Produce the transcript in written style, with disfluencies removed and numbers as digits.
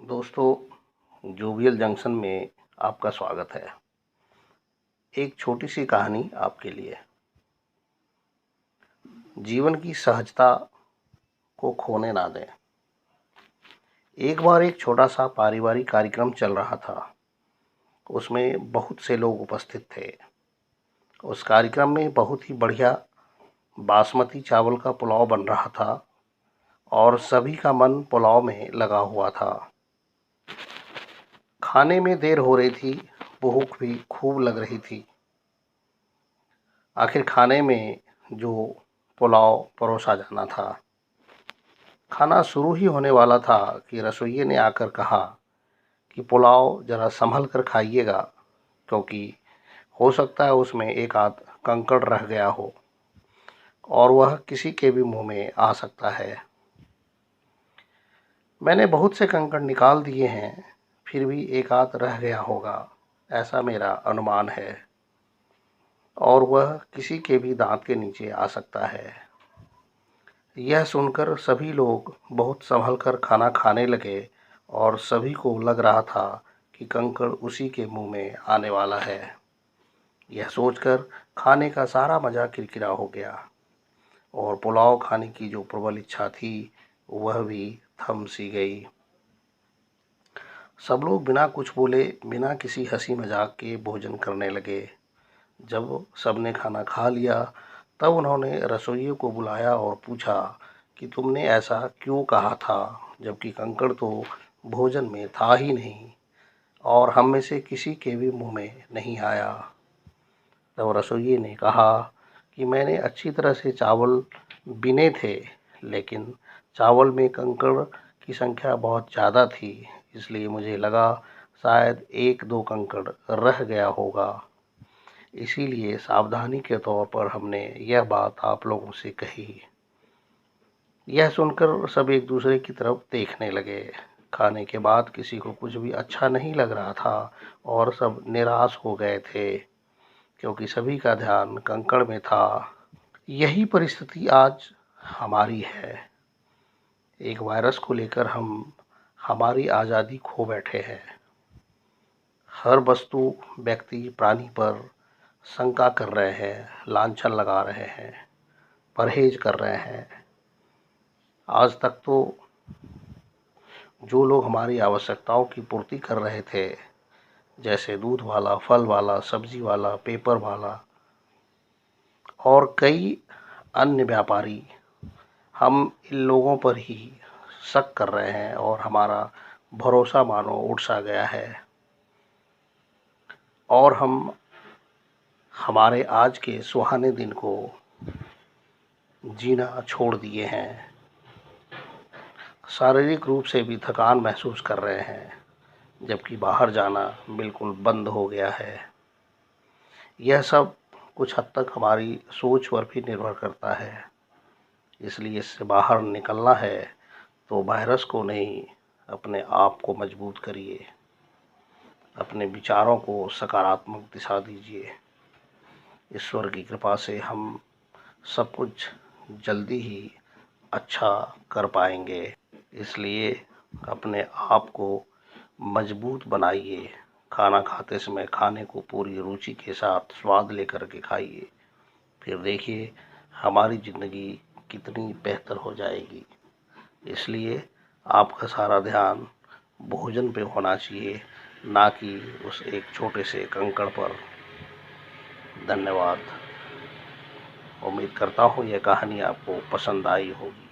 दोस्तों, jovial junction में आपका स्वागत है। एक छोटी सी कहानी आपके लिए। जीवन की सहजता को खोने ना दें। एक बार एक छोटा सा पारिवारिक कार्यक्रम चल रहा था। उसमें बहुत से लोग उपस्थित थे। उस कार्यक्रम में बहुत ही बढ़िया बासमती चावल का पुलाव बन रहा था और सभी का मन पुलाव में लगा हुआ था। खाने में देर हो रही थी, भूख भी खूब लग रही थी। आखिर खाने में जो पुलाव परोसा जाना था, खाना शुरू ही होने वाला था कि रसोइये ने आकर कहा कि पुलाव ज़रा संभल कर खाइएगा, क्योंकि हो सकता है उसमें एक आध कंकड़ रह गया हो और वह किसी के भी मुंह में आ सकता है। मैंने बहुत से कंकड़ निकाल दिए हैं, फिर भी एक आध रह गया होगा, ऐसा मेरा अनुमान है, और वह किसी के भी दांत के नीचे आ सकता है। यह सुनकर सभी लोग बहुत संभल कर खाना खाने लगे और सभी को लग रहा था कि कंकड़ उसी के मुंह में आने वाला है। यह सोचकर खाने का सारा मज़ा किरकिरा हो गया और पुलाव खाने की जो प्रबल इच्छा थी वह भी थम सी गई। सब लोग बिना कुछ बोले, बिना किसी हंसी मजाक के भोजन करने लगे। जब सबने खाना खा लिया तब उन्होंने रसोइये को बुलाया और पूछा कि तुमने ऐसा क्यों कहा था, जबकि कंकड़ तो भोजन में था ही नहीं और हम में से किसी के भी मुंह में नहीं आया। तब रसोइये ने कहा कि मैंने अच्छी तरह से चावल बिने थे, लेकिन चावल में कंकड़ की संख्या बहुत ज़्यादा थी, इसलिए मुझे लगा शायद एक दो कंकड़ रह गया होगा। इसीलिए सावधानी के तौर पर हमने यह बात आप लोगों से कही। यह सुनकर सब एक दूसरे की तरफ देखने लगे। खाने के बाद किसी को कुछ भी अच्छा नहीं लग रहा था और सब निराश हो गए थे, क्योंकि सभी का ध्यान कंकड़ में था। यही परिस्थिति आज हमारी है। एक वायरस को लेकर हम हमारी आज़ादी खो बैठे हैं। हर वस्तु, व्यक्ति, प्राणी पर शंका कर रहे हैं, लांछन लगा रहे हैं, परहेज कर रहे हैं। आज तक तो जो लोग हमारी आवश्यकताओं की पूर्ति कर रहे थे, जैसे दूध वाला, फल वाला, सब्जी वाला, पेपर वाला और कई अन्य व्यापारी, हम इन लोगों पर ही शक कर रहे हैं और हमारा भरोसा मानो उठ सा गया है और हम हमारे आज के सुहाने दिन को जीना छोड़ दिए हैं। शारीरिक रूप से भी थकान महसूस कर रहे हैं, जबकि बाहर जाना बिल्कुल बंद हो गया है। यह सब कुछ हद तक हमारी सोच पर भी निर्भर करता है। इसलिए इससे बाहर निकलना है तो वायरस को नहीं, अपने आप को मजबूत करिए, अपने विचारों को सकारात्मक दिशा दीजिए। ईश्वर की कृपा से हम सब कुछ जल्दी ही अच्छा कर पाएंगे। इसलिए अपने आप को मजबूत बनाइए। खाना खाते समय खाने को पूरी रुचि के साथ स्वाद लेकर के खाइए, फिर देखिए हमारी ज़िंदगी कितनी बेहतर हो जाएगी। इसलिए आपका सारा ध्यान भोजन पे होना चाहिए, ना कि उस एक छोटे से कंकड़ पर। धन्यवाद। उम्मीद करता हूँ यह कहानी आपको पसंद आई होगी।